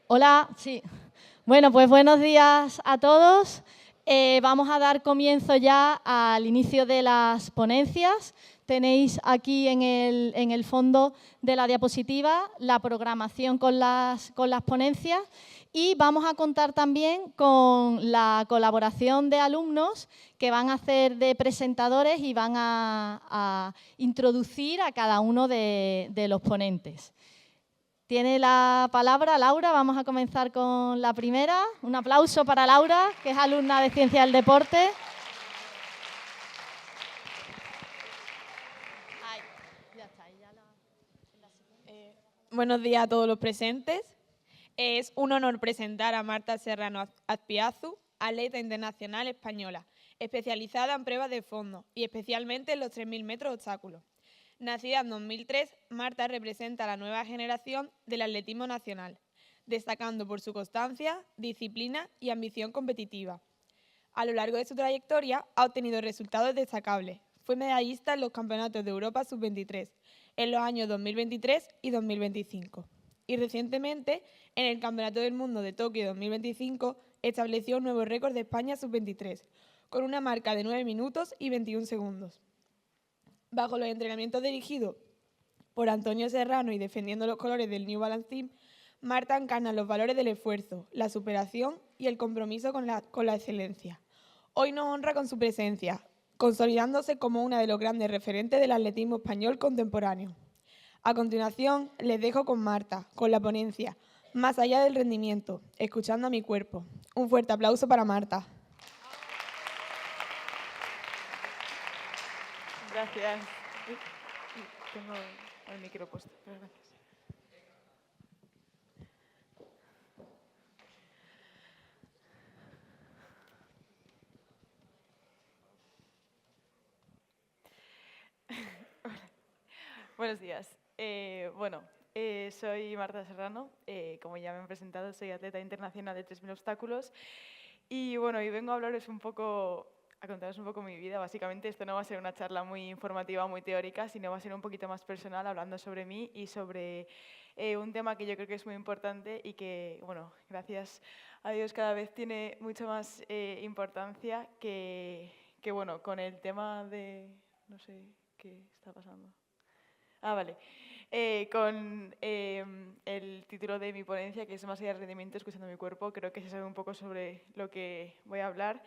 Hola, sí. Bueno, pues buenos días a todos. Vamos a dar comienzo ya al inicio de las ponencias. Tenéis aquí en el fondo de la diapositiva la programación con las ponencias y vamos a contar también con la colaboración de alumnos que van a hacer de presentadores y van a introducir a cada uno de los ponentes. Tiene la palabra Laura, vamos a comenzar con la primera. Un aplauso para Laura, que es alumna de Ciencia del Deporte. Buenos días a todos los presentes. Es un honor presentar a Marta Serrano Azpiazu, atleta internacional española, especializada en pruebas de fondo y especialmente en los 3.000 metros obstáculos. Nacida en 2003, Marta representa a la nueva generación del atletismo nacional, destacando por su constancia, disciplina y ambición competitiva. A lo largo de su trayectoria ha obtenido resultados destacables. Fue medallista en los Campeonatos de Europa Sub-23 en los años 2023 y 2025. Y recientemente, en el Campeonato del Mundo de Tokio 2025, estableció un nuevo récord de España Sub-23, con una marca de 9 minutos y 21 segundos. Bajo los entrenamientos dirigidos por Antonio Serrano y defendiendo los colores del New Balance Team, Marta encarna los valores del esfuerzo, la superación y el compromiso con la excelencia. Hoy nos honra con su presencia, consolidándose como una de los grandes referentes del atletismo español contemporáneo. A continuación, les dejo con Marta, con la ponencia Más allá del rendimiento, escuchando a mi cuerpo. Un fuerte aplauso para Marta. Gracias. Tengo el micro puesto, pero gracias. Buenos días. Soy Marta Serrano. Como ya me han presentado, soy atleta internacional de 3.000 obstáculos. Y bueno, hoy vengo a hablaros un poco, a contaros un poco mi vida. Básicamente esto no va a ser una charla muy informativa, muy teórica, sino va a ser un poquito más personal, hablando sobre mí y sobre un tema que yo creo que es muy importante y que, bueno, gracias a Dios cada vez tiene mucha más importancia que, bueno, con el tema de... no sé qué está pasando. Vale. Con el título de mi ponencia, que es Más allá del rendimiento, escuchando mi cuerpo, creo que se sabe un poco sobre lo que voy a hablar,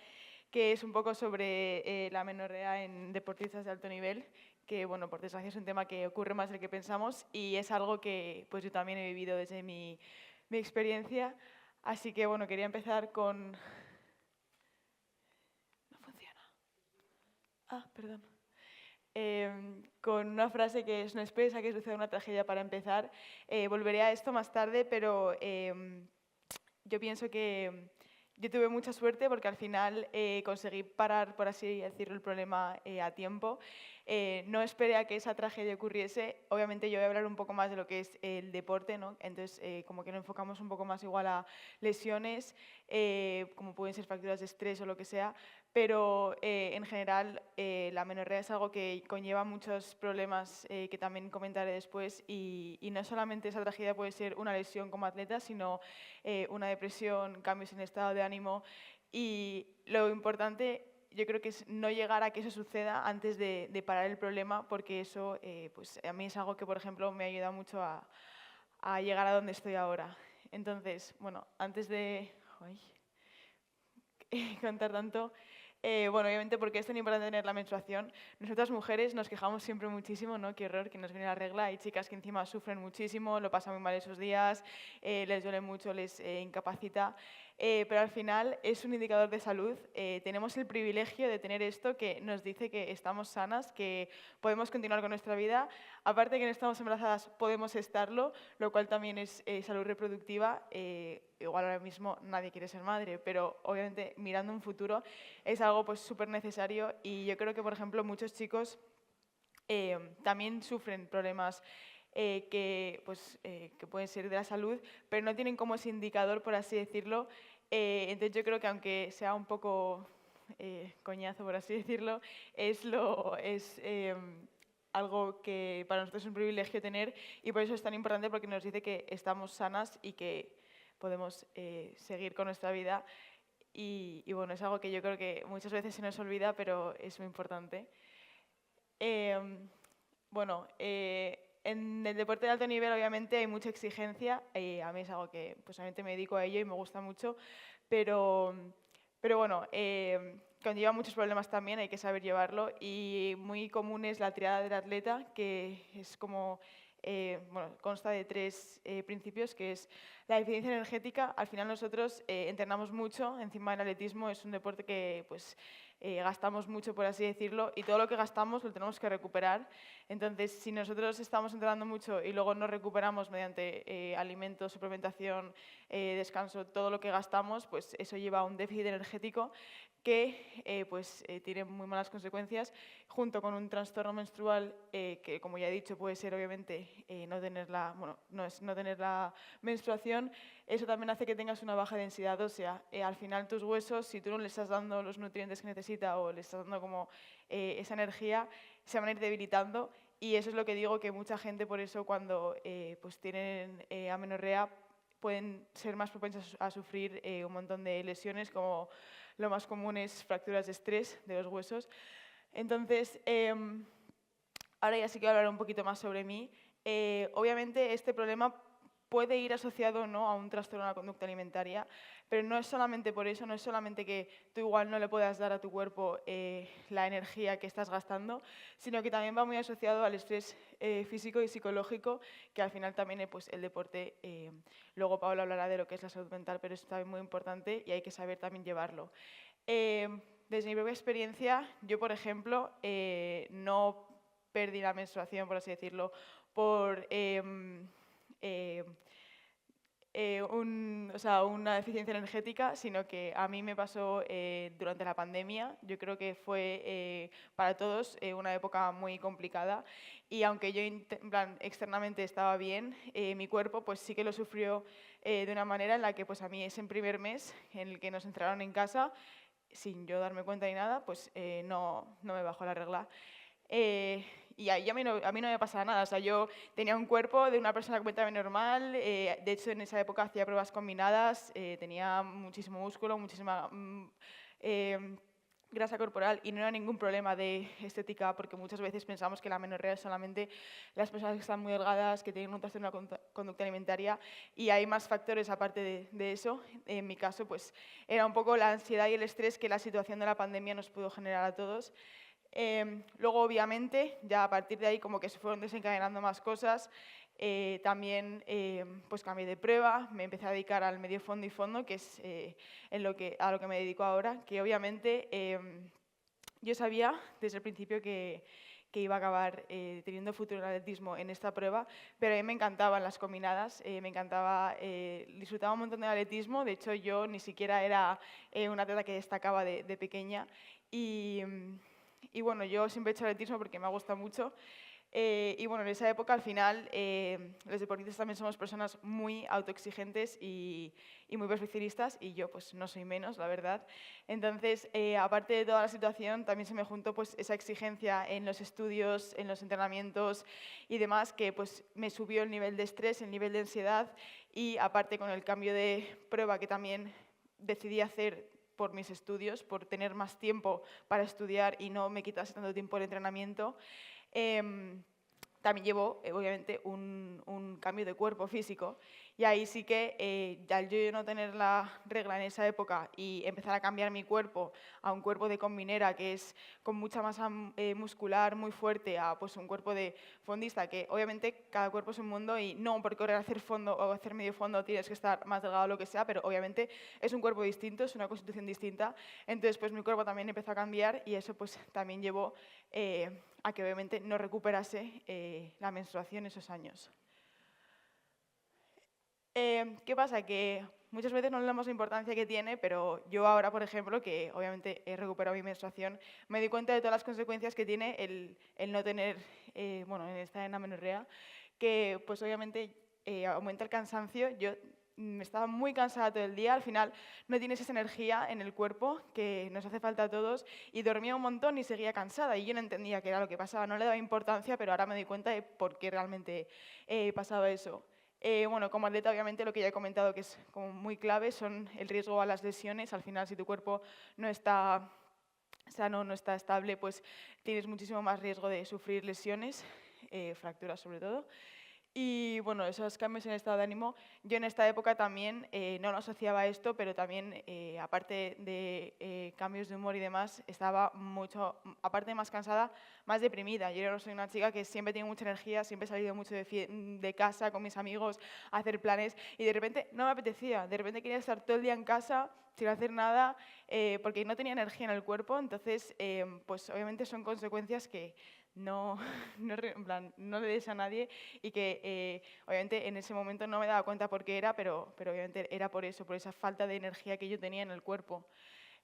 que es un poco sobre la amenorrea en deportistas de alto nivel, que, bueno, por desgracia es un tema que ocurre más del que pensamos y es algo que pues, yo también he vivido desde mi experiencia. Así que, bueno, quería empezar con... No funciona. Perdón. Con una frase que es: no esperes a que suceda una tragedia para empezar. Volveré a esto más tarde, pero yo pienso que yo tuve mucha suerte porque al final conseguí parar, por así decirlo, el problema a tiempo. No esperé a que esa tragedia ocurriese. Obviamente yo voy a hablar un poco más de lo que es el deporte, ¿no? Entonces como que lo enfocamos un poco más igual a lesiones, como pueden ser fracturas de estrés o lo que sea, pero en general la amenorrea es algo que conlleva muchos problemas que también comentaré después y no solamente esa tragedia puede ser una lesión como atleta, sino una depresión, cambios en estado de ánimo y lo importante yo creo que es no llegar a que eso suceda antes de parar el problema, porque eso pues a mí es algo que, por ejemplo, me ha ayudado mucho a llegar a donde estoy ahora. Entonces, bueno, antes de contar tanto, bueno, obviamente porque es tan importante tener la menstruación. Nosotras mujeres nos quejamos siempre muchísimo, ¿no? Qué horror que nos viene la regla. Hay chicas que encima sufren muchísimo, lo pasan muy mal esos días, les duele mucho, les incapacita. Pero al final es un indicador de salud. Tenemos el privilegio de tener esto que nos dice que estamos sanas, que podemos continuar con nuestra vida. Aparte de que no estamos embarazadas, podemos estarlo, lo cual también es salud reproductiva. Igual ahora mismo nadie quiere ser madre, pero obviamente mirando un futuro es algo pues súper necesario y yo creo que, por ejemplo, muchos chicos también sufren problemas que pueden ser de la salud, pero no tienen como ese indicador, por así decirlo. Entonces yo creo que aunque sea un poco coñazo, por así decirlo, es algo que para nosotros es un privilegio tener y por eso es tan importante, porque nos dice que estamos sanas y que podemos seguir con nuestra vida. Y bueno, es algo que yo creo que muchas veces se nos olvida, pero es muy importante. Bueno, en el deporte de alto nivel obviamente hay mucha exigencia. A mí es algo que pues, obviamente me dedico a ello y me gusta mucho, pero bueno, conlleva muchos problemas también, hay que saber llevarlo. Y muy común es la triada del atleta, que es como, bueno, consta de 3 principios, que es la eficiencia energética. Al final nosotros entrenamos mucho, encima del atletismo es un deporte que pues, gastamos mucho, por así decirlo, y todo lo que gastamos lo tenemos que recuperar. Entonces, si nosotros estamos entrenando mucho y luego no recuperamos mediante alimentos, suplementación, descanso, todo lo que gastamos, pues eso lleva a un déficit energético que tiene muy malas consecuencias, junto con un trastorno menstrual que, como ya he dicho, puede ser obviamente no tener la menstruación. Eso también hace que tengas una baja densidad ósea. Al final tus huesos, si tú no le estás dando los nutrientes que necesita o le estás dando como esa energía, se van a ir debilitando, y eso es lo que digo, que mucha gente por eso cuando pues tienen amenorrea pueden ser más propensas a sufrir un montón de lesiones, como lo más común es fracturas de estrés de los huesos. Entonces, ahora ya sí que voy a hablar un poquito más sobre mí. Obviamente este problema puede ir asociado o no a un trastorno de la conducta alimentaria, pero no es solamente por eso, no es solamente que tú igual no le puedas dar a tu cuerpo la energía que estás gastando, sino que también va muy asociado al estrés físico y psicológico, que al final también pues, el deporte, luego Paula hablará de lo que es la salud mental, pero es también muy importante y hay que saber también llevarlo. Desde mi propia experiencia, yo por ejemplo, no perdí la menstruación, por así decirlo, por una deficiencia energética, sino que a mí me pasó durante la pandemia. Yo creo que fue para todos una época muy complicada, y aunque yo en plan, externamente estaba bien, mi cuerpo pues sí que lo sufrió de una manera en la que pues a mí ese primer mes en el que nos encerraron en casa, sin yo darme cuenta ni nada, pues no me bajó la regla. Y a mí no me pasaba nada. O sea, yo tenía un cuerpo de una persona completamente normal. De hecho, en esa época hacía pruebas combinadas, tenía muchísimo músculo, muchísima grasa corporal, y no era ningún problema de estética, porque muchas veces pensamos que la amenorrea es solamente las personas que están muy delgadas, que tienen un trastorno de la conducta alimentaria, y hay más factores aparte de eso. En mi caso, pues era un poco la ansiedad y el estrés que la situación de la pandemia nos pudo generar a todos. Luego, obviamente, ya a partir de ahí como que se fueron desencadenando más cosas. También pues cambié de prueba, me empecé a dedicar al medio fondo y fondo, que es a lo que me dedico ahora, que obviamente yo sabía desde el principio que iba a acabar teniendo futuro en atletismo en esta prueba, pero a mí me encantaban las combinadas, me encantaba, disfrutaba un montón del atletismo. De hecho, yo ni siquiera era una atleta que destacaba de pequeña, y bueno, yo siempre he hecho atletismo porque me ha gustado mucho. Y bueno, en esa época al final los deportistas también somos personas muy autoexigentes y muy perfeccionistas, y yo pues no soy menos, la verdad. Entonces, aparte de toda la situación, también se me juntó pues esa exigencia en los estudios, en los entrenamientos y demás, que pues me subió el nivel de estrés, el nivel de ansiedad, y aparte con el cambio de prueba que también decidí hacer por mis estudios, por tener más tiempo para estudiar y no me quitase tanto tiempo el entrenamiento. También llevó, obviamente, un cambio de cuerpo físico, y ahí sí que, al yo no tener la regla en esa época y empezar a cambiar mi cuerpo a un cuerpo de combinera, que es con mucha masa muscular muy fuerte, a pues, un cuerpo de fondista, que obviamente cada cuerpo es un mundo, y no por querer hacer fondo o hacer medio fondo tienes que estar más delgado o lo que sea, pero obviamente es un cuerpo distinto, es una constitución distinta. Entonces pues mi cuerpo también empezó a cambiar, y eso pues también llevó a que obviamente no recuperase la menstruación esos años. ¿Qué pasa? Que muchas veces no le damos la importancia que tiene, pero yo ahora, por ejemplo, que obviamente he recuperado mi menstruación, me di cuenta de todas las consecuencias que tiene el no tener, estar en amenorrea, que pues obviamente aumenta el cansancio. Yo estaba muy cansada todo el día, al final no tienes esa energía en el cuerpo que nos hace falta a todos, y dormía un montón y seguía cansada, y yo no entendía qué era lo que pasaba, no le daba importancia, pero ahora me di cuenta de por qué realmente pasaba eso. Bueno, como atleta, obviamente, lo que ya he comentado que es como muy clave son el riesgo a las lesiones. Al final, si tu cuerpo no está sano, no está estable, pues tienes muchísimo más riesgo de sufrir lesiones, fracturas sobre todo. Y bueno, esos cambios en el estado de ánimo, yo en esta época también no lo asociaba a esto, pero también, aparte de cambios de humor y demás, estaba mucho, aparte de más cansada, más deprimida. Yo no soy una chica que siempre tiene mucha energía, siempre he salido mucho de casa con mis amigos a hacer planes y de repente no me apetecía, de repente quería estar todo el día en casa sin hacer nada porque no tenía energía en el cuerpo. Entonces, pues obviamente son consecuencias que no, en plan, no le des a nadie y que obviamente en ese momento no me daba cuenta por qué era, pero obviamente era por eso, por esa falta de energía que yo tenía en el cuerpo.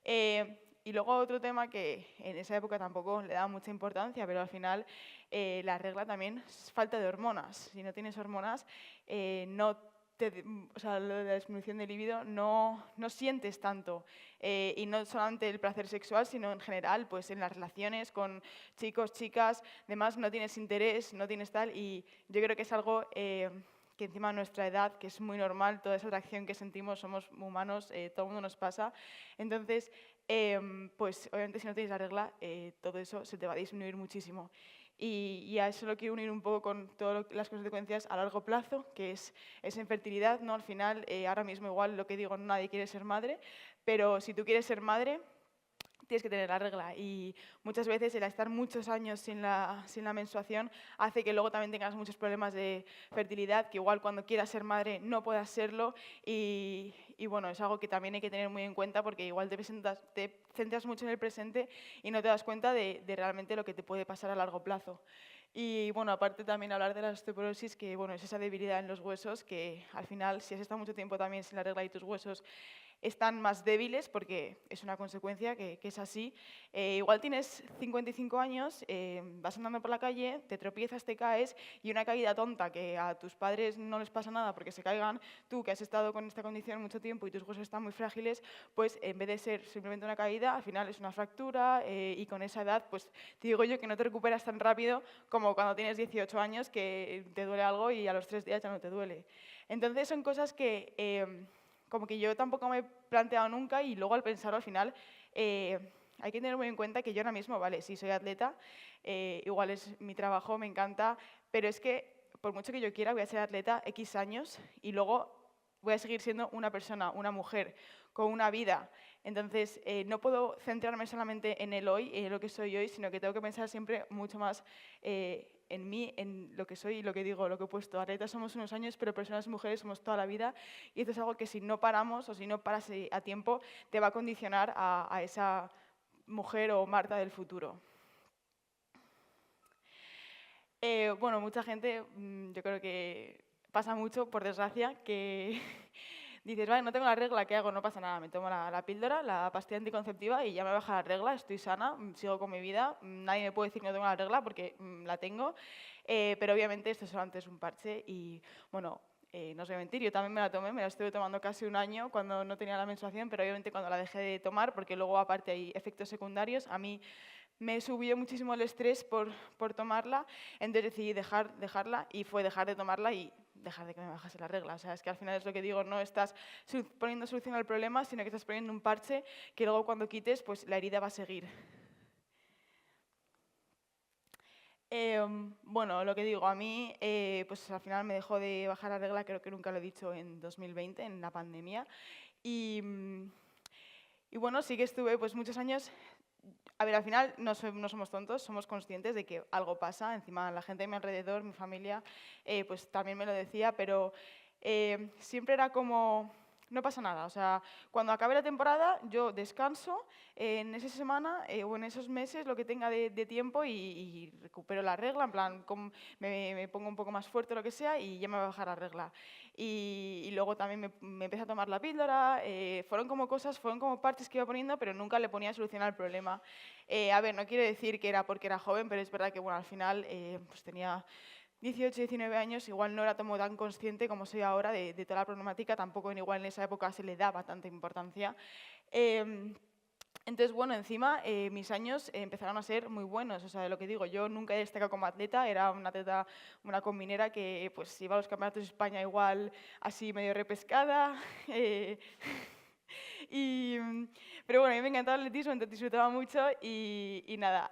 Y luego otro tema que en esa época tampoco le daba mucha importancia, pero al final la regla también es falta de hormonas. Si no tienes hormonas, o sea, lo de la disminución de libido no sientes tanto. Y no solamente el placer sexual, sino en general, pues en las relaciones con chicos, chicas, demás, no tienes interés, no tienes tal. Y yo creo que es algo que encima de nuestra edad, que es muy normal, toda esa atracción que sentimos, somos humanos, todo el mundo nos pasa. Entonces, pues obviamente si no tienes la regla, todo eso se te va a disminuir muchísimo. Y a eso lo quiero unir un poco con todas las consecuencias a largo plazo, que es esa infertilidad, ¿no? Al final, ahora mismo igual lo que digo, nadie quiere ser madre, pero si tú quieres ser madre, tienes que tener la regla. Y muchas veces el estar muchos años sin la menstruación hace que luego también tengas muchos problemas de fertilidad, que igual cuando quieras ser madre no puedas serlo. Y bueno, es algo que también hay que tener muy en cuenta porque igual te centras mucho en el presente y no te das cuenta de realmente lo que te puede pasar a largo plazo. Y bueno, aparte también hablar de la osteoporosis, que bueno, es esa debilidad en los huesos que al final, si has estado mucho tiempo también sin la regla y tus huesos están más débiles, porque es una consecuencia que es así. Igual tienes 55 años, vas andando por la calle, te tropiezas, te caes y una caída tonta que a tus padres no les pasa nada porque se caigan, tú que has estado con esta condición mucho tiempo y tus huesos están muy frágiles, pues en vez de ser simplemente una caída, al final es una fractura y con esa edad, pues te digo yo que no te recuperas tan rápido como cuando tienes 18 años que te duele algo y a los 3 días ya no te duele. Entonces son cosas que como que yo tampoco me he planteado nunca y luego al pensarlo al final hay que tener muy en cuenta que yo ahora mismo, vale, sí soy atleta, igual es mi trabajo, me encanta, pero es que por mucho que yo quiera voy a ser atleta X años y luego voy a seguir siendo una persona, una mujer, con una vida. Entonces, no puedo centrarme solamente en el hoy, en lo que soy hoy, sino que tengo que pensar siempre mucho más en mí, en lo que soy y lo que digo, lo que he puesto. Atletas somos unos años, pero personas mujeres somos toda la vida. Y esto es algo que si no paramos o si no paras a tiempo, te va a condicionar a esa mujer o Marta del futuro. Bueno, mucha gente, yo creo que pasa mucho, por desgracia, que dices, vale, no tengo la regla, ¿qué hago? No pasa nada, me tomo la píldora, la pastilla anticonceptiva y ya me baja la regla, estoy sana, sigo con mi vida, nadie me puede decir que no tengo la regla porque la tengo, pero obviamente esto solamente es un parche y, bueno, no os voy a mentir, yo también me la tomé, me la estuve tomando casi un año cuando no tenía la menstruación, pero obviamente cuando la dejé de tomar, porque luego aparte hay efectos secundarios, a mí me subió muchísimo el estrés por tomarla, entonces decidí dejarla y fue dejar de tomarla y dejar de que me bajase la regla. O sea, es que al final es lo que digo, no estás poniendo solución al problema, sino que estás poniendo un parche que luego cuando quites, pues la herida va a seguir. Bueno, lo que digo, a mí, pues al final me dejó de bajar la regla, creo que nunca lo he dicho, en 2020, en la pandemia. Y bueno, sí que estuve pues muchos años. A ver, al final no somos tontos, somos conscientes de que algo pasa. Encima la gente de mi alrededor, mi familia, pues también me lo decía, pero siempre era como, no pasa nada. O sea, cuando acabe la temporada yo descanso en esa semana o en esos meses, lo que tenga de tiempo y recupero la regla, en plan, me pongo un poco más fuerte o lo que sea y ya me va a bajar la regla. Y luego también me empecé a tomar la píldora, fueron como parches que iba poniendo, pero nunca le ponía solución al problema. A ver, no quiero decir que era porque era joven, pero es verdad que bueno, al final pues tenía 18, 19 años, igual no era tan consciente como soy ahora de toda la problemática, tampoco igual en esa época se le daba tanta importancia. Entonces, bueno, encima mis años empezaron a ser muy buenos. O sea, lo que digo, yo nunca he destacado como atleta, era una atleta, una combinera que pues iba a los campeonatos de España igual así medio repescada. Y, pero bueno, a mí me encantaba el atletismo, entonces disfrutaba mucho y nada,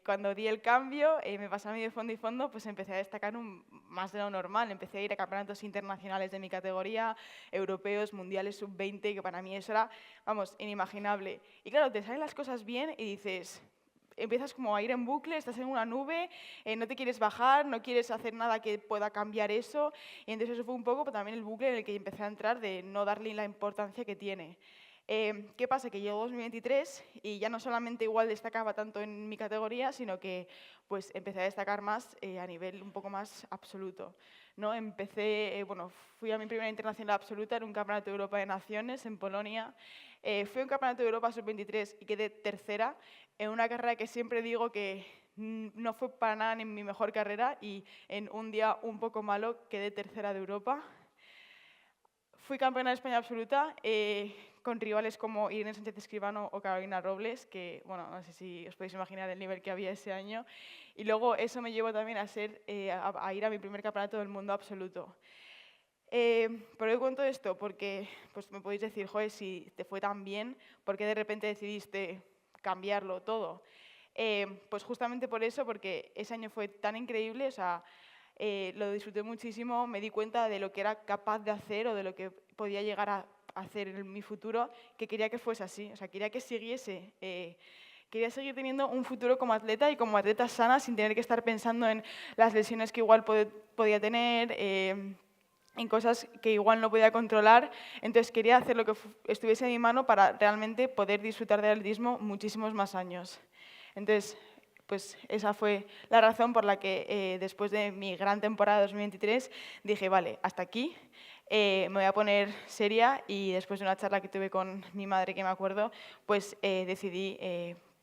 cuando di el cambio, me pasé a mí de fondo y fondo, pues empecé a destacar más de lo normal. Empecé a ir a campeonatos internacionales de mi categoría, europeos, mundiales, sub-20, que para mí eso era, vamos, inimaginable. Y claro, te salen las cosas bien y dices, empiezas como a ir en bucle, estás en una nube, no te quieres bajar, no quieres hacer nada que pueda cambiar eso. Y entonces eso fue un poco también el bucle en el que empecé a entrar de no darle la importancia que tiene. ¿Qué pasa? Que llegó 2023 y ya no solamente igual destacaba tanto en mi categoría, sino que pues empecé a destacar más a nivel un poco más absoluto, ¿no? Empecé, bueno, fui a mi primera internacional absoluta en un campeonato de Europa de Naciones en Polonia. Fui a un campeonato de Europa sub-23 y quedé tercera en una carrera que siempre digo que no fue para nada en mi mejor carrera y en un día un poco malo quedé tercera de Europa. Fui campeona de España absoluta con rivales como Irene Sánchez Escribano o Carolina Robles, que, bueno, no sé si os podéis imaginar el nivel que había ese año. Y luego eso me llevó también a ir a mi primer campeonato del mundo absoluto. ¿Por qué cuento esto? Porque pues, me podéis decir, joder, si te fue tan bien, ¿por qué de repente decidiste cambiarlo todo? Pues justamente por eso, porque ese año fue tan increíble, o sea, lo disfruté muchísimo, me di cuenta de lo que era capaz de hacer o de lo que podía llegar a hacer en mi futuro, que quería que fuese así, o sea, quería que siguiese. Quería seguir teniendo un futuro como atleta y como atleta sana sin tener que estar pensando en las lesiones que igual podía tener, en cosas que igual no podía controlar. Entonces quería hacer lo que estuviese en mi mano para realmente poder disfrutar del atletismo muchísimos más años. Entonces, pues esa fue la razón por la que después de mi gran temporada 2023 dije, vale, hasta aquí, me voy a poner seria y después de una charla que tuve con mi madre, que me acuerdo, pues decidí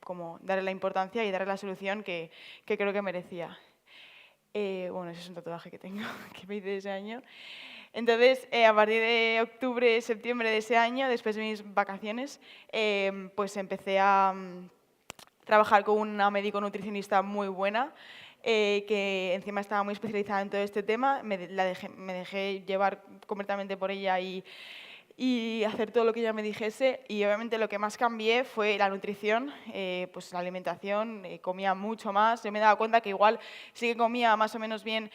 como darle la importancia y darle la solución que creo que merecía. Bueno, ese es un tatuaje que tengo, que me hice ese año. Entonces, a partir de octubre, septiembre de ese año, después de mis vacaciones, pues empecé a trabajar con una médico nutricionista muy buena, que encima estaba muy especializada en todo este tema. Me dejé llevar completamente por ella y hacer todo lo que ella me dijese. Y obviamente lo que más cambié fue la nutrición, pues la alimentación, comía mucho más. Yo me daba cuenta que igual sí que comía más o menos bien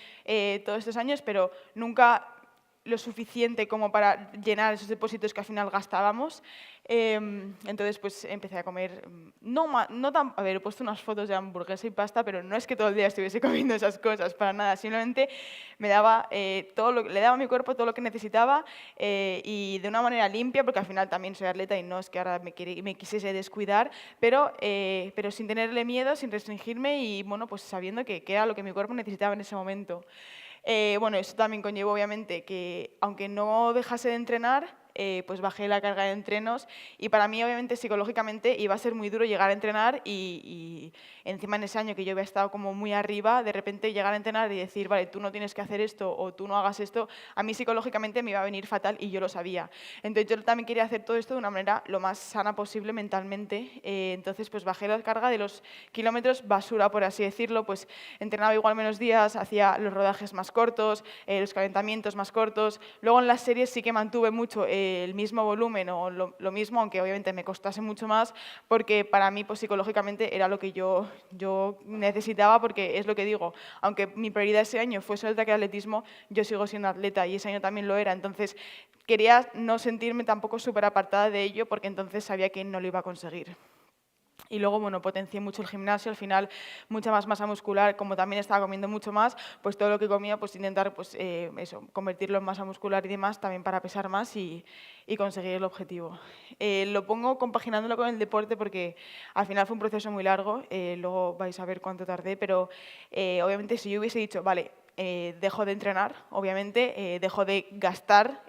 todos estos años, pero nunca lo suficiente como para llenar esos depósitos que al final gastábamos. Entonces, pues empecé a comer, no tan, a ver, he puesto unas fotos de hamburguesa y pasta, pero no es que todo el día estuviese comiendo esas cosas, para nada. Simplemente me daba le daba a mi cuerpo todo lo que necesitaba y de una manera limpia, porque al final también soy atleta y no es que ahora me quisiese descuidar, pero sin tenerle miedo, sin restringirme y, bueno, pues sabiendo que era lo que mi cuerpo necesitaba en ese momento. Bueno, eso también conllevó, obviamente, que aunque no dejase de entrenar, pues bajé la carga de entrenos y para mí, obviamente, psicológicamente iba a ser muy duro llegar a entrenar y encima en ese año que yo había estado como muy arriba, de repente llegar a entrenar y decir, vale, tú no tienes que hacer esto o tú no hagas esto, a mí psicológicamente me iba a venir fatal y yo lo sabía. Entonces yo también quería hacer todo esto de una manera lo más sana posible mentalmente, entonces pues bajé la carga de los kilómetros basura, por así decirlo, pues entrenaba igual menos días, hacía los rodajes más cortos, los calentamientos más cortos, luego en las series sí que mantuve mucho el mismo volumen o lo mismo, aunque obviamente me costase mucho más, porque para mí pues, psicológicamente era lo que yo necesitaba, porque es lo que digo, aunque mi prioridad ese año fuese el ataque de atletismo, yo sigo siendo atleta y ese año también lo era, entonces quería no sentirme tampoco súper apartada de ello, porque entonces sabía que no lo iba a conseguir. Y luego, bueno, potencié mucho el gimnasio, al final mucha más masa muscular, como también estaba comiendo mucho más, pues todo lo que comía, pues intentar pues, eso, convertirlo en masa muscular y demás, también para pesar más y conseguir el objetivo. Lo pongo compaginándolo con el deporte porque al final fue un proceso muy largo, luego vais a ver cuánto tardé, pero obviamente si yo hubiese dicho, vale, dejo de entrenar, obviamente, dejo de gastar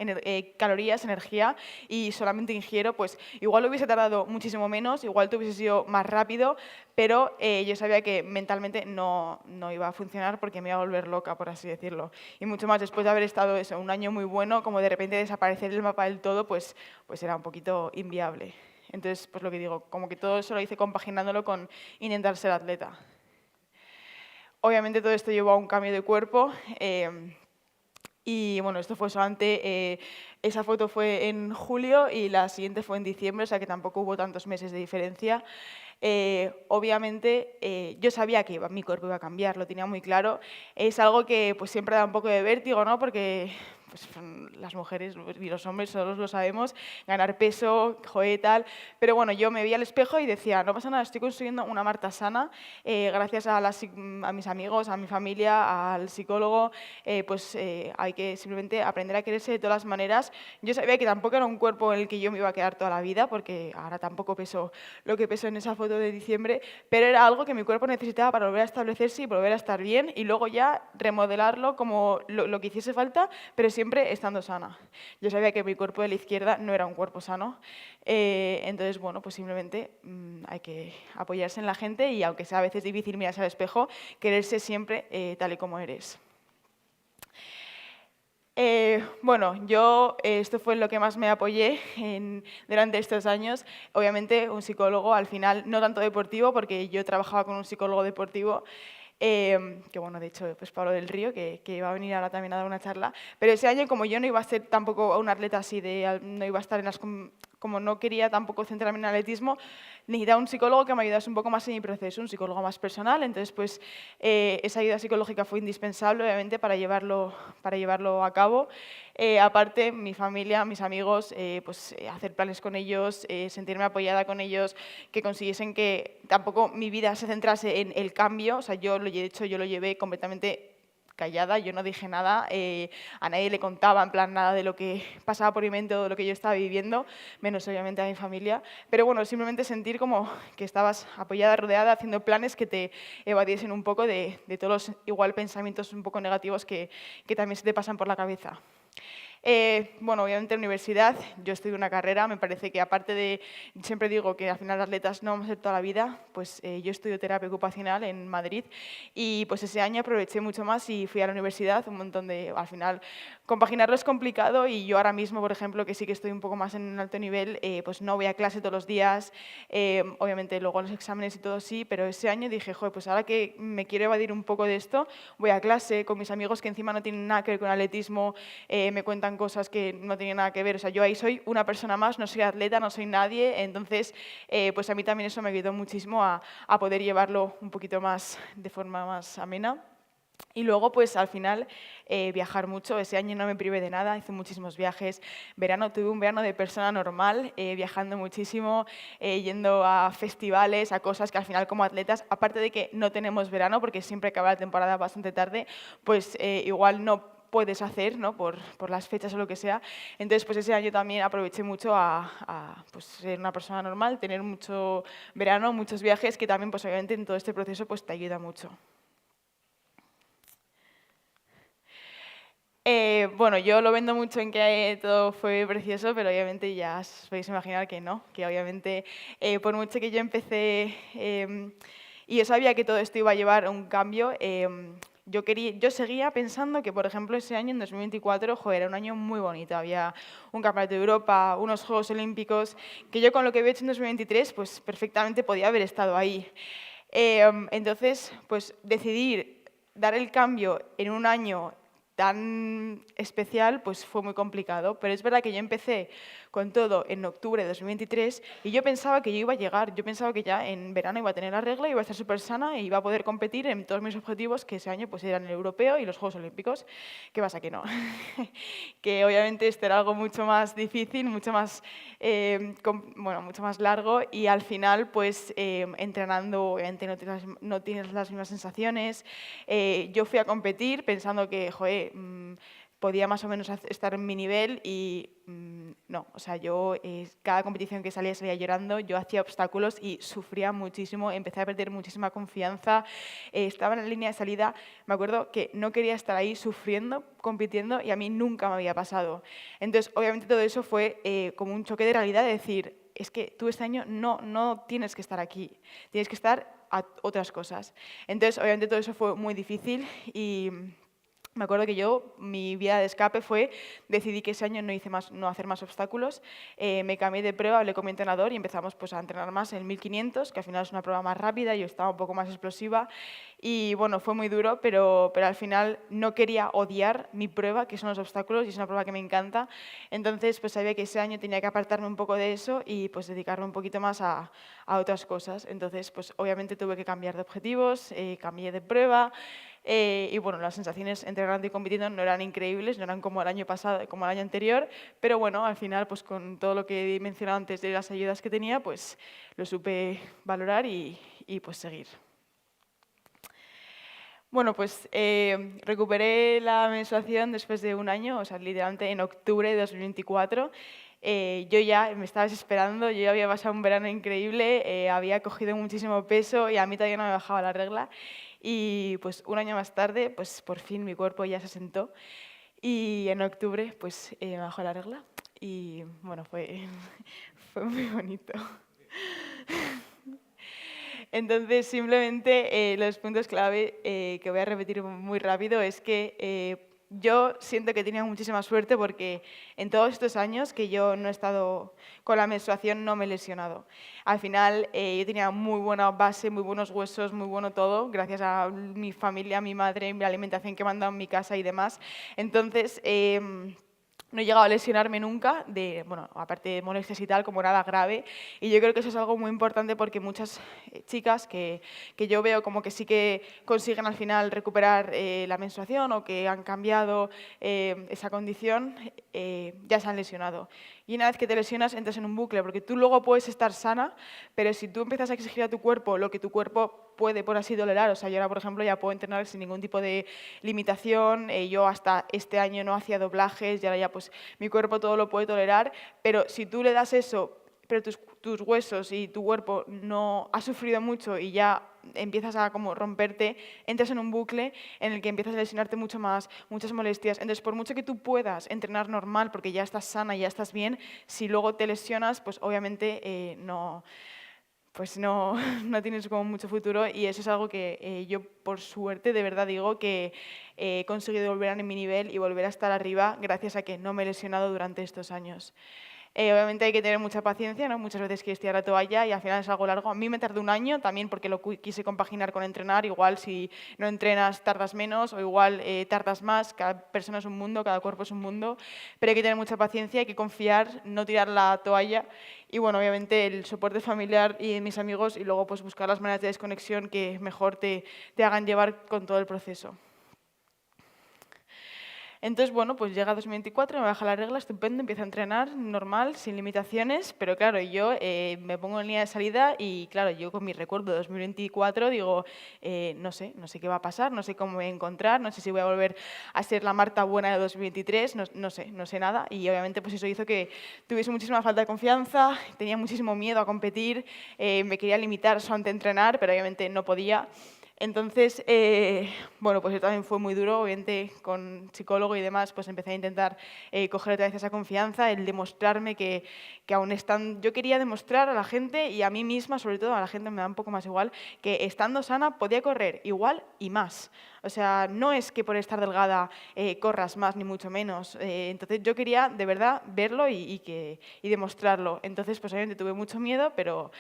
calorías, energía y solamente ingiero, pues igual hubiese tardado muchísimo menos, igual te hubiese sido más rápido, pero yo sabía que mentalmente no iba a funcionar porque me iba a volver loca, por así decirlo. Y mucho más después de haber estado eso, un año muy bueno, como de repente desaparecer del mapa del todo, pues era un poquito inviable. Entonces, pues lo que digo, como que todo eso lo hice compaginándolo con intentar ser atleta. Obviamente todo esto llevó a un cambio de cuerpo. Y bueno, esto fue solamente, esa foto fue en julio y la siguiente fue en diciembre, o sea que tampoco hubo tantos meses de diferencia. Obviamente yo sabía que mi cuerpo iba a cambiar, lo tenía muy claro. Es algo que pues siempre da un poco de vértigo, ¿no? Porque pues, las mujeres y los hombres solos lo sabemos, ganar peso, joder, tal. Pero bueno, yo me vi al espejo y decía, no pasa nada, estoy construyendo una Marta sana, gracias a mis amigos, a mi familia, al psicólogo, hay que simplemente aprender a quererse de todas las maneras. Yo sabía que tampoco era un cuerpo en el que yo me iba a quedar toda la vida, porque ahora tampoco peso lo que peso en esa foto de diciembre, pero era algo que mi cuerpo necesitaba para volver a establecerse y volver a estar bien y luego ya remodelarlo como lo que hiciese falta, pero siempre estando sana. Yo sabía que mi cuerpo de la izquierda no era un cuerpo sano, entonces, bueno, pues simplemente hay que apoyarse en la gente y aunque sea a veces difícil mirarse al espejo, quererse siempre tal y como eres. Bueno, yo esto fue lo que más me apoyé durante estos años. Obviamente un psicólogo, al final, no tanto deportivo, porque yo trabajaba con un psicólogo deportivo, que bueno, de hecho, pues Pablo del Río, que va a venir ahora también a dar una charla. Pero ese año, como yo no iba a ser tampoco un atleta así, no iba a estar en las... Como no quería tampoco centrarme en atletismo, necesitaba un psicólogo que me ayudase un poco más en mi proceso, un psicólogo más personal. Entonces, pues, esa ayuda psicológica fue indispensable, obviamente, para llevarlo a cabo. Aparte, mi familia, mis amigos, hacer planes con ellos, sentirme apoyada con ellos, que consiguiesen que tampoco mi vida se centrase en el cambio. O sea, de hecho, yo lo llevé completamente callada, yo no dije nada, a nadie le contaba en plan nada de lo que pasaba por mi mente o de lo que yo estaba viviendo, menos obviamente a mi familia, pero bueno, simplemente sentir como que estabas apoyada, rodeada, haciendo planes que te evadiesen un poco de todos los igual pensamientos un poco negativos que también se te pasan por la cabeza. Bueno, obviamente en la universidad, yo estudio una carrera, me parece que aparte de, siempre digo que al final atletas no vamos a ser toda la vida, pues yo estudio terapia ocupacional en Madrid y pues ese año aproveché mucho más y fui a la universidad, un montón de, al final, compaginarlo es complicado y yo ahora mismo, por ejemplo, que sí que estoy un poco más en un alto nivel, pues no voy a clase todos los días, obviamente luego los exámenes y todo sí, pero ese año dije, joder, pues ahora que me quiero evadir un poco de esto, voy a clase con mis amigos que encima no tienen nada que ver con atletismo, me cuentan cosas que no tienen nada que ver, o sea, yo ahí soy una persona más, no soy atleta, no soy nadie, entonces pues a mí también eso me ayudó muchísimo a poder llevarlo un poquito más de forma más amena. Y luego, pues al final, viajar mucho. Ese año no me privé de nada, hice muchísimos viajes. Tuve un verano de persona normal, viajando muchísimo, yendo a festivales, a cosas que al final como atletas, aparte de que no tenemos verano, porque siempre acaba la temporada bastante tarde, pues igual no puedes hacer, ¿no? por las fechas o lo que sea. Entonces, pues ese año también aproveché mucho a pues, ser una persona normal, tener mucho verano, muchos viajes, que también, pues obviamente, en todo este proceso pues, te ayuda mucho. Bueno, yo lo vendo mucho en que todo fue precioso, pero obviamente ya os podéis imaginar que no, que obviamente por mucho que yo empecé y yo sabía que todo esto iba a llevar a un cambio, yo seguía pensando que, por ejemplo, ese año, en 2024, era un año muy bonito. Había un campeonato de Europa, unos Juegos Olímpicos, que yo con lo que había hecho en 2023, pues perfectamente podía haber estado ahí. Entonces, pues decidir dar el cambio en un año tan especial, pues fue muy complicado. Pero es verdad que yo empecé con todo en octubre de 2023 y yo pensaba que yo iba a llegar, yo pensaba que ya en verano iba a tener la regla, iba a estar súper sana y iba a poder competir en todos mis objetivos, que ese año pues eran el europeo y los Juegos Olímpicos. ¿Qué pasa? Que no. Que obviamente esto era algo mucho más difícil, mucho más, mucho más largo y al final pues entrenando obviamente no tienes las mismas sensaciones. Yo fui a competir pensando que, podía más o menos estar en mi nivel y no, o sea, yo cada competición que salía llorando, yo hacía obstáculos y sufría muchísimo, empecé a perder muchísima confianza, estaba en la línea de salida, me acuerdo que no quería estar ahí sufriendo, compitiendo y a mí nunca me había pasado. Entonces, obviamente todo eso fue como un choque de realidad de decir, es que tú este año no tienes que estar aquí, tienes que estar a otras cosas. Entonces, obviamente todo eso fue muy difícil y Me acuerdo que mi vía de escape fue, decidí que ese año no hacer más obstáculos, me cambié de prueba, hablé con mi entrenador y empezamos pues, a entrenar más en el 1500, que al final es una prueba más rápida, yo estaba un poco más explosiva y bueno, fue muy duro, pero al final no quería odiar mi prueba, que son los obstáculos, y es una prueba que me encanta. Entonces pues sabía que ese año tenía que apartarme un poco de eso y pues dedicarme un poquito más a otras cosas. Entonces pues obviamente tuve que cambiar de objetivos, cambié de prueba. Y bueno, las sensaciones entrenando y compitiendo no eran increíbles, no eran como el año pasado, como el año anterior, pero bueno, al final, pues con todo lo que he mencionado antes de las ayudas que tenía, pues lo supe valorar y pues seguir. Bueno, pues recuperé la menstruación después de un año, o sea, literalmente en octubre de 2024. Yo ya me estaba desesperando, yo ya había pasado un verano increíble, había cogido muchísimo peso y a mí todavía no me bajaba la regla. Y pues un año más tarde, pues por fin mi cuerpo ya se sentó y en octubre pues me bajó la regla y bueno, fue muy bonito. Entonces, simplemente los puntos clave que voy a repetir muy rápido es que yo siento que he tenido muchísima suerte porque en todos estos años que yo no he estado con la menstruación no me he lesionado. Al final yo tenía muy buena base, muy buenos huesos, muy bueno todo, gracias a mi familia, mi madre, mi alimentación que me han dado en mi casa y demás. Entonces, no he llegado a lesionarme nunca, bueno, aparte de molestias y tal, como nada grave. Y yo creo que eso es algo muy importante porque muchas chicas que yo veo como que sí que consiguen al final recuperar la menstruación o que han cambiado esa condición, ya se han lesionado. Y una vez que te lesionas, entras en un bucle, porque tú luego puedes estar sana, pero si tú empiezas a exigir a tu cuerpo lo que tu cuerpo puede, por así tolerar, o sea, yo ahora, por ejemplo, ya puedo entrenar sin ningún tipo de limitación, yo hasta este año no hacía doblajes y ahora ya pues mi cuerpo todo lo puede tolerar, pero si tú le das eso, pero tus huesos y tu cuerpo no ha sufrido mucho y ya empiezas a como romperte, entras en un bucle en el que empiezas a lesionarte mucho más, muchas molestias. Entonces, por mucho que tú puedas entrenar normal porque ya estás sana, ya estás bien, si luego te lesionas, pues obviamente no tienes como mucho futuro y eso es algo que yo, por suerte, de verdad digo que he conseguido volver a mi nivel y volver a estar arriba gracias a que no me he lesionado durante estos años. Obviamente hay que tener mucha paciencia, ¿no? Muchas veces quieres tirar la toalla y al final es algo largo. A mí me tardó un año también porque lo quise compaginar con entrenar. Igual si no entrenas tardas menos o igual tardas más. Cada persona es un mundo, cada cuerpo es un mundo. Pero hay que tener mucha paciencia, hay que confiar, no tirar la toalla. Y bueno, obviamente el soporte familiar y de mis amigos y luego pues buscar las maneras de desconexión que mejor te hagan llevar con todo el proceso. Entonces, bueno, pues llega 2024, me baja la regla, estupendo, empiezo a entrenar normal, sin limitaciones, pero claro, yo me pongo en línea de salida y claro, yo con mi recuerdo de 2024 digo, no sé qué va a pasar, no sé cómo me voy a encontrar, no sé si voy a volver a ser la Marta buena de 2023, no sé nada y obviamente pues eso hizo que tuviese muchísima falta de confianza, tenía muchísimo miedo a competir, me quería limitar solamente a entrenar, pero obviamente no podía. Entonces, bueno, pues también fue muy duro, obviamente con psicólogo y demás, pues empecé a intentar coger otra vez esa confianza, el demostrarme que aún están... Yo quería demostrar a la gente y a mí misma, sobre todo a la gente me da un poco más igual, que estando sana podía correr igual y más. O sea, no es que por estar delgada corras más ni mucho menos. Entonces yo quería de verdad verlo y demostrarlo. Entonces pues obviamente tuve mucho miedo, pero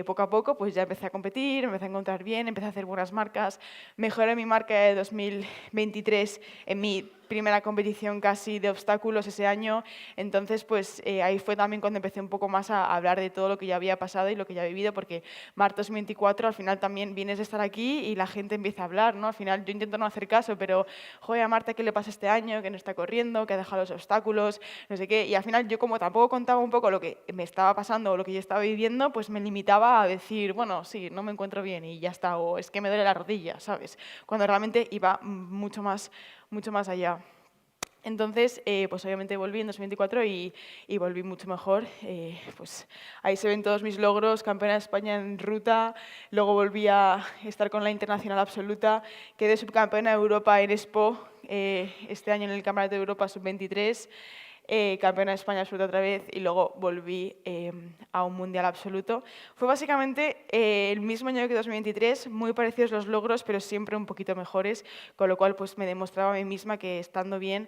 poco a poco pues ya empecé a competir, empecé a encontrar bien, empecé a hacer buenas marcas. Mejoré mi marca de 2023 en mi primera competición casi de obstáculos ese año. Entonces pues ahí fue también cuando empecé un poco más a hablar de todo lo que ya había pasado y lo que ya he vivido, porque Marta 2024 al final también vienes de estar aquí y la gente empieza a hablar, ¿no? Al final yo intento no hacer caso, pero joder, a Marta, ¿qué le pasa este año? Que no está corriendo, que ha dejado los obstáculos, no sé qué. Y al final yo como tampoco contaba un poco lo que me estaba pasando o lo que yo estaba viviendo, pues me limitaba a decir, bueno, sí, no me encuentro bien y ya está, o es que me duele la rodilla, ¿sabes? Cuando realmente iba mucho más allá. Entonces, pues obviamente volví en 2024 y volví mucho mejor. Pues ahí se ven todos mis logros, campeona de España en ruta, luego volví a estar con la internacional absoluta, quedé subcampeona de Europa en Expo, este año en el Campeonato de Europa Sub-23, campeona de España absoluta otra vez y luego volví a un mundial absoluto. Fue básicamente el mismo año que 2023, muy parecidos los logros, pero siempre un poquito mejores, con lo cual pues me demostraba a mí misma que estando bien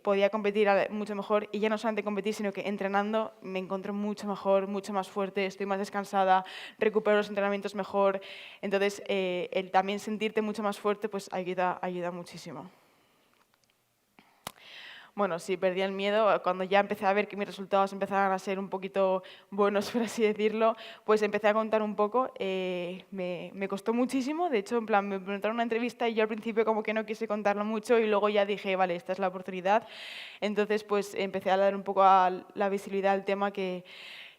podía competir mucho mejor, y ya no solamente competir, sino que entrenando me encuentro mucho mejor, mucho más fuerte, estoy más descansada, recupero los entrenamientos mejor, entonces el también sentirte mucho más fuerte pues ayuda muchísimo. Bueno, sí, perdí el miedo. Cuando ya empecé a ver que mis resultados empezaban a ser un poquito buenos, por así decirlo, pues empecé a contar un poco. Me costó muchísimo. De hecho, en plan, me preguntaron una entrevista y yo al principio como que no quise contarlo mucho y luego ya dije, vale, esta es la oportunidad. Entonces, pues empecé a dar un poco a la visibilidad al tema que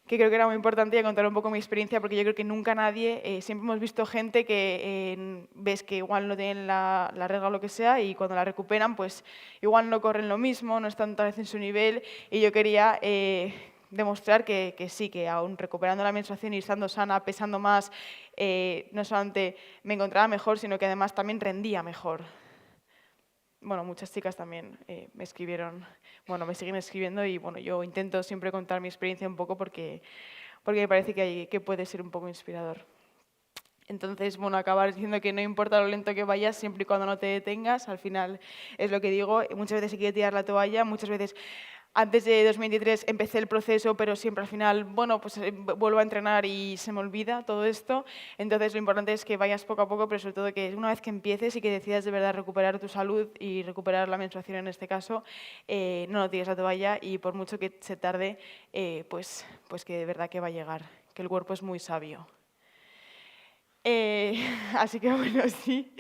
creo que era muy importante, y a contar un poco mi experiencia, porque yo creo que nunca nadie, siempre hemos visto gente que ves que igual no tienen la regla o lo que sea, y cuando la recuperan, pues igual no corren lo mismo, no están tal vez en su nivel, y yo quería demostrar que sí, que aún recuperando la menstruación y estando sana, pesando más, no solamente me encontraba mejor, sino que además también rendía mejor. Bueno, muchas chicas también me escribieron, bueno, me siguen escribiendo, y bueno, yo intento siempre contar mi experiencia un poco porque me parece que puede ser un poco inspirador. Entonces, bueno, acabar diciendo que no importa lo lento que vayas, siempre y cuando no te detengas, al final es lo que digo, muchas veces se quiere tirar la toalla, muchas veces antes de 2023 empecé el proceso, pero siempre al final, bueno, pues vuelvo a entrenar y se me olvida todo esto. Entonces lo importante es que vayas poco a poco, pero sobre todo que una vez que empieces y que decidas de verdad recuperar tu salud y recuperar la menstruación en este caso, no lo tires la toalla, y por mucho que se tarde, pues que de verdad que va a llegar, que el cuerpo es muy sabio. Así que bueno, sí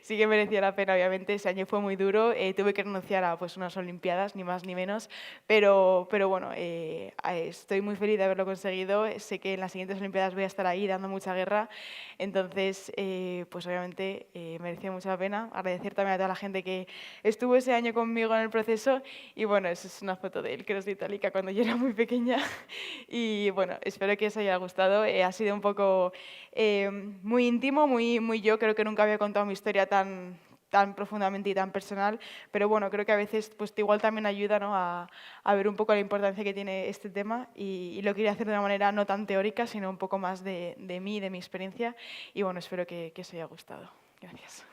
que merecía la pena, obviamente. Ese año fue muy duro, tuve que renunciar a pues, unas Olimpiadas, ni más ni menos, pero bueno, estoy muy feliz de haberlo conseguido. Sé que en las siguientes Olimpiadas voy a estar ahí dando mucha guerra, entonces pues obviamente mereció mucho la pena. Agradecer también a toda la gente que estuvo ese año conmigo en el proceso, y bueno, eso es una foto del Cross de Itálica cuando yo era muy pequeña, y bueno, espero que os haya gustado. Ha sido un poco muy íntimo, muy yo. Creo que nunca había contado mi historia tan profundamente y tan personal, pero bueno, creo que a veces pues igual también ayuda, ¿no?, a ver un poco la importancia que tiene este tema, y lo quería hacer de una manera no tan teórica, sino un poco más de mí, de mi experiencia, y bueno, espero que os haya gustado. Gracias.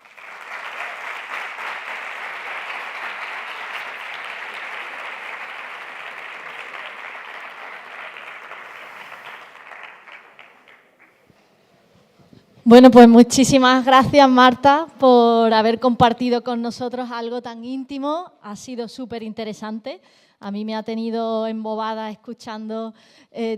Bueno, pues muchísimas gracias, Marta, por haber compartido con nosotros algo tan íntimo. Ha sido súper interesante. A mí me ha tenido embobada escuchando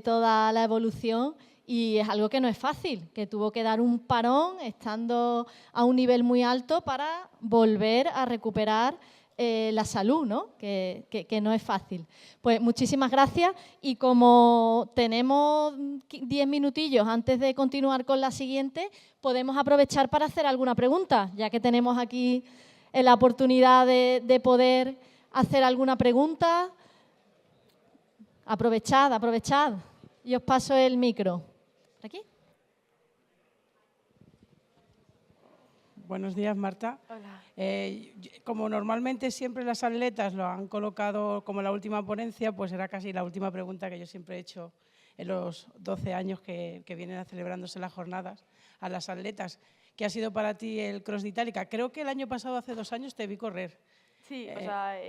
toda la evolución, y es algo que no es fácil, que tuvo que dar un parón estando a un nivel muy alto para volver a recuperar la salud, ¿no? Que no es fácil. Pues muchísimas gracias, y como tenemos 10 minutillos antes de continuar con la siguiente, podemos aprovechar para hacer alguna pregunta, ya que tenemos aquí la oportunidad de poder hacer alguna pregunta. Aprovechad, y os paso el micro. ¿Aquí? Buenos días, Marta. Hola. Como normalmente siempre las atletas lo han colocado como la última ponencia, pues era casi la última pregunta que yo siempre he hecho en los 12 años que vienen celebrándose las jornadas a las atletas. ¿Qué ha sido para ti el Cross de Itálica? Creo que el año pasado, hace 2 años, te vi correr. Sí, o sea,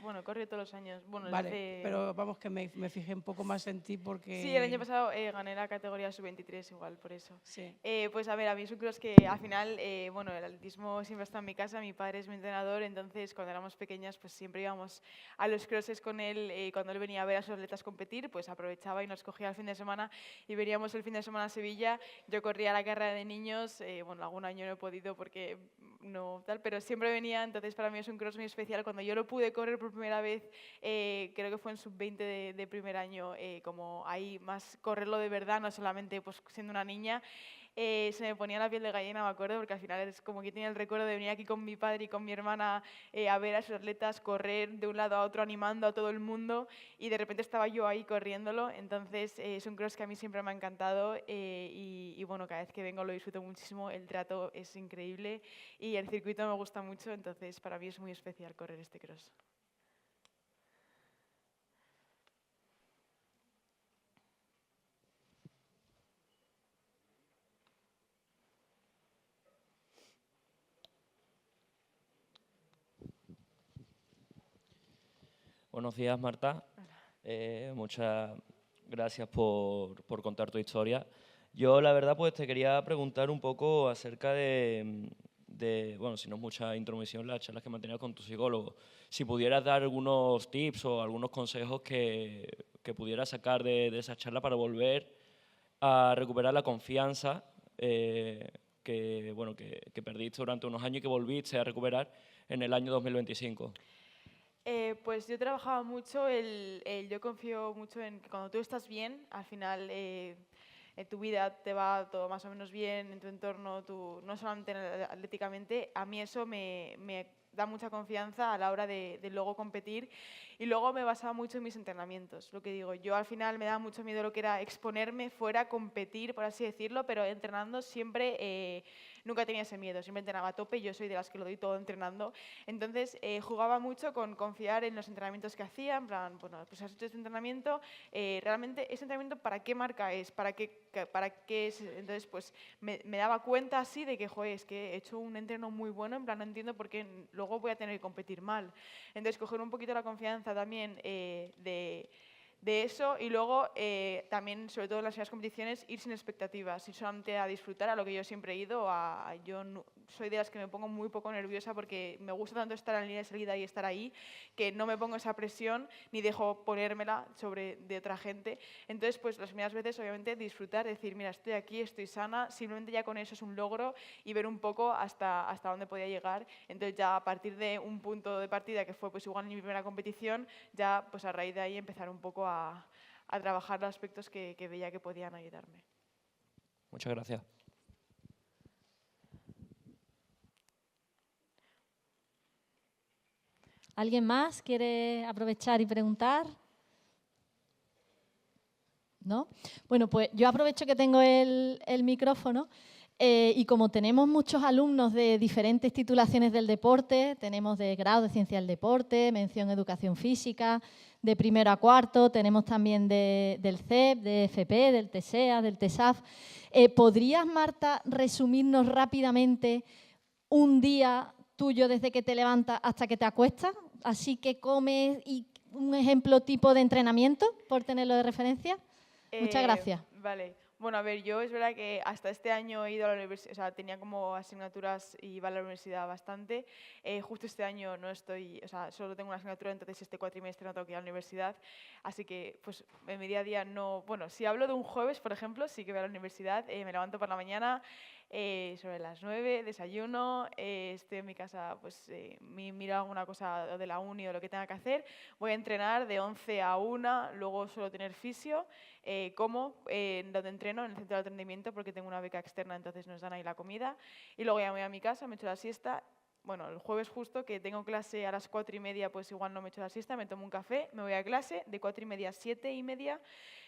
bueno, corrí todos los años. Bueno, vale, pero vamos, que me fijé un poco más en ti porque... Sí, el año pasado gané la categoría sub-23 igual, por eso. Sí. Pues a ver, a mí es un cross que al final, bueno, el atletismo siempre está en mi casa, mi padre es mi entrenador, entonces cuando éramos pequeñas pues siempre íbamos a los crosses con él, cuando él venía a ver a sus atletas competir, pues aprovechaba y nos cogía el fin de semana y veníamos el fin de semana a Sevilla. Yo corría la carrera de niños, bueno, algún año no he podido porque no tal, pero siempre venía, entonces para mí es un cross muy especial. Cuando yo lo pude correr por primera vez, creo que fue en sub-20 de primer año, como ahí más correrlo de verdad, no solamente pues siendo una niña, se me ponía la piel de gallina, me acuerdo, porque al final es como que tenía el recuerdo de venir aquí con mi padre y con mi hermana a ver a sus atletas correr de un lado a otro, animando a todo el mundo, y de repente estaba yo ahí corriéndolo. Entonces es un cross que a mí siempre me ha encantado, y bueno, cada vez que vengo lo disfruto muchísimo, el trato es increíble y el circuito me gusta mucho, entonces para mí es muy especial correr este cross. Buenos días, Marta. Muchas gracias por contar tu historia. Yo, la verdad, pues te quería preguntar un poco acerca bueno, si no es mucha intromisión, las charlas que mantenías con tu psicólogo. Si pudieras dar algunos tips o algunos consejos que pudieras sacar de esa charla para volver a recuperar la confianza que perdiste durante unos años y que volviste a recuperar en el año 2025. Pues yo trabajaba mucho, yo confío mucho en que cuando tú estás bien, al final en tu vida te va todo más o menos bien, en tu entorno, no solamente atléticamente, a mí eso me da mucha confianza a la hora de luego competir, y luego me basaba mucho en mis entrenamientos. Lo que digo, yo al final me daba mucho miedo lo que era exponerme fuera, competir, por así decirlo, pero entrenando siempre nunca tenía ese miedo, siempre entrenaba a tope. Yo soy de las que lo doy todo entrenando. Entonces jugaba mucho con confiar en los entrenamientos que hacía, en plan, bueno, pues has hecho este entrenamiento, realmente ese entrenamiento ¿para qué marca es? ¿Para qué es? Entonces pues me daba cuenta así de que, joder, es que he hecho un entreno muy bueno, en plan no entiendo por qué luego voy a tener que competir mal. Entonces coger un poquito la confianza también de eso, y luego también, sobre todo en las primeras competiciones, ir sin expectativas, ir solamente a disfrutar, a lo que yo siempre he ido. Yo soy de las que me pongo muy poco nerviosa porque me gusta tanto estar en la línea de salida y estar ahí, que no me pongo esa presión ni dejo ponérmela de otra gente. Entonces, pues las primeras veces, obviamente, disfrutar, decir, mira, estoy aquí, estoy sana, simplemente ya con eso es un logro, y ver un poco hasta dónde podía llegar. Entonces ya a partir de un punto de partida que fue pues igual en mi primera competición, ya pues a raíz de ahí empezar un poco a trabajar los aspectos que veía que podían ayudarme. Muchas gracias. ¿Alguien más quiere aprovechar y preguntar? ¿No? Bueno, pues yo aprovecho que tengo el micrófono y como tenemos muchos alumnos de diferentes titulaciones del deporte, tenemos de grado de Ciencia del Deporte, mención Educación Física, de primero a cuarto, tenemos también del CEP, de FP, del TSEA, del TESAF. ¿Podrías, Marta, resumirnos rápidamente un día tuyo desde que te levantas hasta que te acuestas? Así que comes, y un ejemplo tipo de entrenamiento, por tenerlo de referencia. Muchas gracias. Vale. Bueno, a ver, yo es verdad que hasta este año he ido a la universidad, o sea, tenía como asignaturas y iba a la universidad bastante. Justo este año no estoy, o sea, solo tengo una asignatura, entonces este cuatrimestre no tengo que ir a la universidad. Así que, pues, en mi día a día no... Bueno, si hablo de un jueves, por ejemplo, sí que voy a la universidad, me levanto por la mañana, sobre las 9, desayuno, estoy en mi casa, pues miro alguna cosa de la uni o lo que tenga que hacer, voy a entrenar de 11 a 1, luego suelo tener fisio, como donde entreno, en el centro de alto rendimiento, porque tengo una beca externa, entonces nos dan ahí la comida, y luego ya me voy a mi casa, me echo la siesta. Bueno, el jueves justo, que tengo clase a las 4:30, pues igual no me echo la siesta, me tomo un café, me voy a clase de 4:30 a 7:30,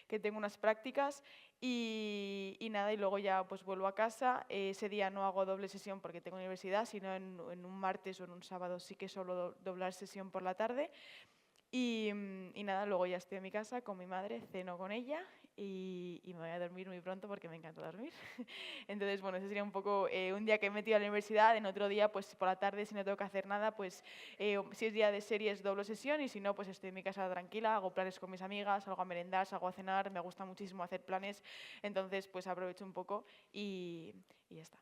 que tengo unas prácticas, y nada, y luego ya pues vuelvo a casa. Ese día no hago doble sesión porque tengo universidad, sino en un martes o en un sábado sí que suelo doblar sesión por la tarde. Y nada, luego ya estoy en mi casa con mi madre, ceno con ella y me voy a dormir muy pronto porque me encanta dormir. Entonces, bueno, ese sería un poco un día que he metido a la universidad. En otro día, pues por la tarde, si no tengo que hacer nada, pues si es día de series, doblo sesión, y si no, pues estoy en mi casa tranquila, hago planes con mis amigas, salgo a merendar, salgo a cenar. Me gusta muchísimo hacer planes, entonces pues aprovecho un poco y ya está.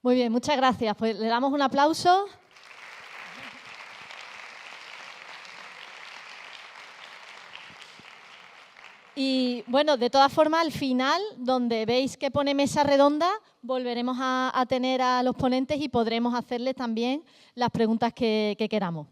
Muy bien, muchas gracias. Pues le damos un aplauso. Y bueno, de todas formas, al final, donde veis que pone mesa redonda, volveremos a tener a los ponentes y podremos hacerles también las preguntas que queramos.